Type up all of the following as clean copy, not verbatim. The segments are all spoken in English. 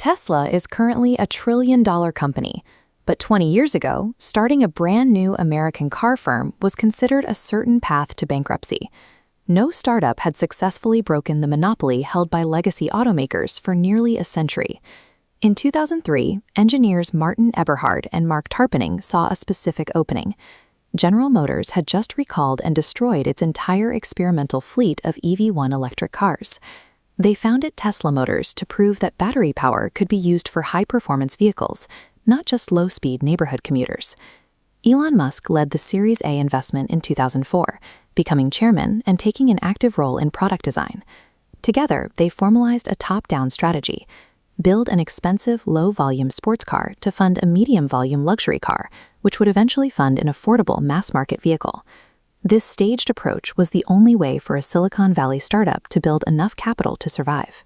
Tesla is currently a trillion-dollar company, but 20 years ago, starting a brand new American car firm was considered a certain path to bankruptcy. No startup had successfully broken the monopoly held by legacy automakers for nearly a century. In 2003, engineers Martin Eberhard and Mark Tarpenning saw a specific opening. General Motors had just recalled and destroyed its entire experimental fleet of EV1 electric cars. They founded Tesla Motors to prove that battery power could be used for high-performance vehicles, not just low-speed neighborhood commuters. Elon Musk led the Series A investment in 2004, becoming chairman and taking an active role in product design. Together, they formalized a top-down strategy: build an expensive, low-volume sports car to fund a medium-volume luxury car, which would eventually fund an affordable mass-market vehicle. This staged approach was the only way for a Silicon Valley startup to build enough capital to survive.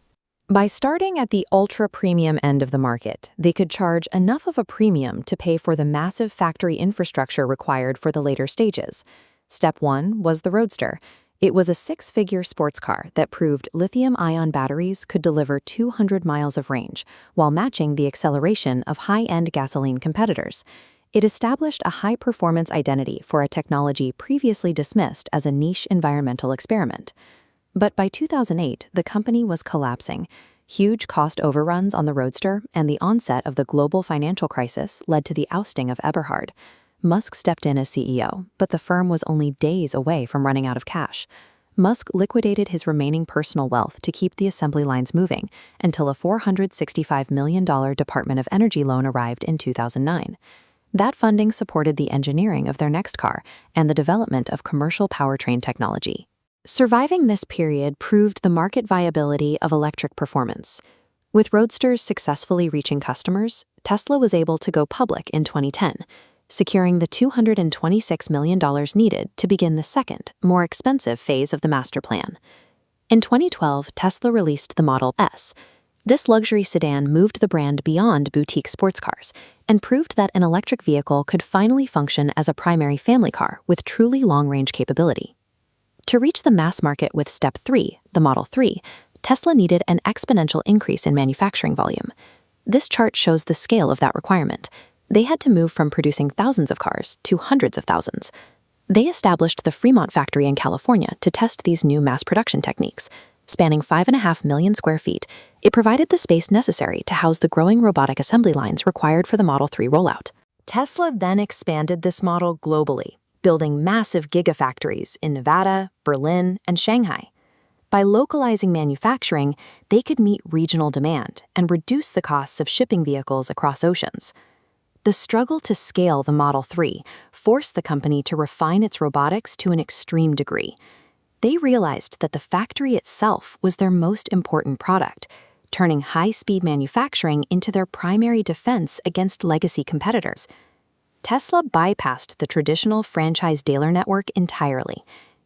By starting at the ultra-premium end of the market, they could charge enough of a premium to pay for the massive factory infrastructure required for the later stages. Step 1 was the Roadster. It was a six-figure sports car that proved lithium-ion batteries could deliver 200 miles of range, while matching the acceleration of high-end gasoline competitors. It established a high-performance identity for a technology previously dismissed as a niche environmental experiment. But by 2008, the company was collapsing. Huge cost overruns on the Roadster and the onset of the global financial crisis led to the ousting of Eberhard. Musk stepped in as CEO, but the firm was only days away from running out of cash. Musk liquidated his remaining personal wealth to keep the assembly lines moving until a $465 million Department of Energy loan arrived in 2009. That funding supported the engineering of their next car and the development of commercial powertrain technology. Surviving this period proved the market viability of electric performance. With Roadsters successfully reaching customers, Tesla was able to go public in 2010, securing the $226 million needed to begin the second, more expensive phase of the master plan. In 2012, Tesla released the Model S. This luxury sedan moved the brand beyond boutique sports cars and proved that an electric vehicle could finally function as a primary family car with truly long-range capability. To reach the mass market with Step 3, the Model 3, Tesla needed an exponential increase in manufacturing volume. This chart shows the scale of that requirement. They had to move from producing thousands of cars to hundreds of thousands. They established the Fremont factory in California to test these new mass production techniques. Spanning 5.5 million square feet, it provided the space necessary to house the growing robotic assembly lines required for the Model 3 rollout. Tesla then expanded this model globally, building massive gigafactories in Nevada, Berlin, and Shanghai. By localizing manufacturing, they could meet regional demand and reduce the costs of shipping vehicles across oceans. The struggle to scale the Model 3 forced the company to refine its robotics to an extreme degree. They realized that the factory itself was their most important product, turning high-speed manufacturing into their primary defense against legacy competitors. Tesla bypassed the traditional franchise dealer network entirely.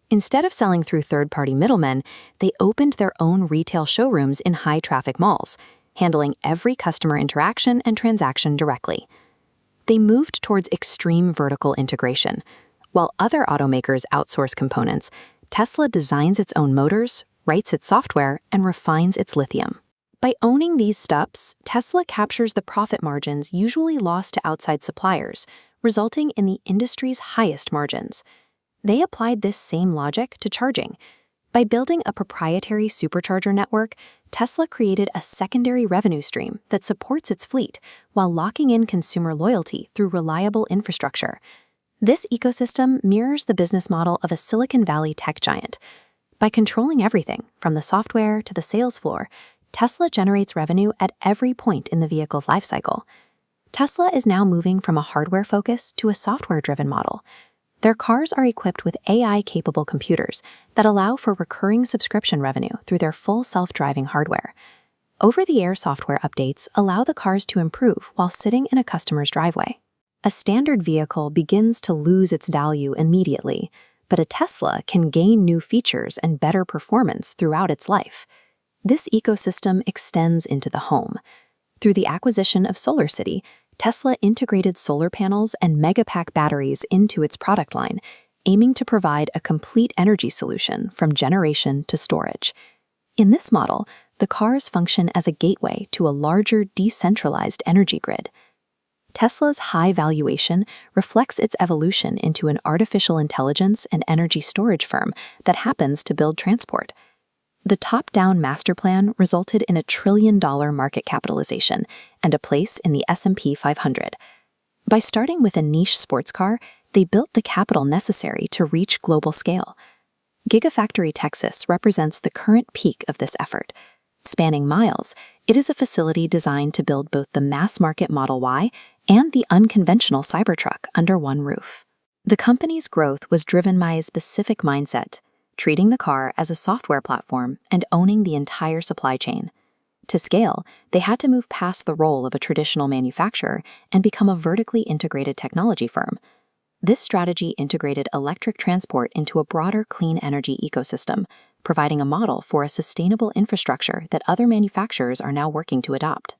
Instead of selling through third-party middlemen, they opened their own retail showrooms in high-traffic malls, handling every customer interaction and transaction directly. They moved towards extreme vertical integration. While other automakers outsource components, Tesla designs its own motors, writes its software, and refines its lithium. By owning these steps, Tesla captures the profit margins usually lost to outside suppliers, resulting in the industry's highest margins. They applied this same logic to charging. By building a proprietary supercharger network, Tesla created a secondary revenue stream that supports its fleet while locking in consumer loyalty through reliable infrastructure. This ecosystem mirrors the business model of a Silicon Valley tech giant. By controlling everything, from the software to the sales floor, Tesla generates revenue at every point in the vehicle's lifecycle. Tesla is now moving from a hardware focus to a software-driven model. Their cars are equipped with AI-capable computers that allow for recurring subscription revenue through their full self-driving hardware. Over-the-air software updates allow the cars to improve while sitting in a customer's driveway. A standard vehicle begins to lose its value immediately, but a Tesla can gain new features and better performance throughout its life. This ecosystem extends into the home. Through the acquisition of SolarCity, Tesla integrated solar panels and Megapack batteries into its product line, aiming to provide a complete energy solution from generation to storage. In this model, the cars function as a gateway to a larger, decentralized energy grid. Tesla's high valuation reflects its evolution into an artificial intelligence and energy storage firm that happens to build transport. The top-down master plan resulted in $1 trillion market capitalization and a place in the S&P 500. By starting with a niche sports car, they built the capital necessary to reach global scale. Gigafactory Texas represents the current peak of this effort. Spanning miles, it is a facility designed to build both the mass-market Model Y and the unconventional Cybertruck under one roof. The company's growth was driven by a specific mindset, treating the car as a software platform and owning the entire supply chain. To scale, they had to move past the role of a traditional manufacturer and become a vertically integrated technology firm. This strategy integrated electric transport into a broader clean energy ecosystem, providing a model for a sustainable infrastructure that other manufacturers are now working to adopt.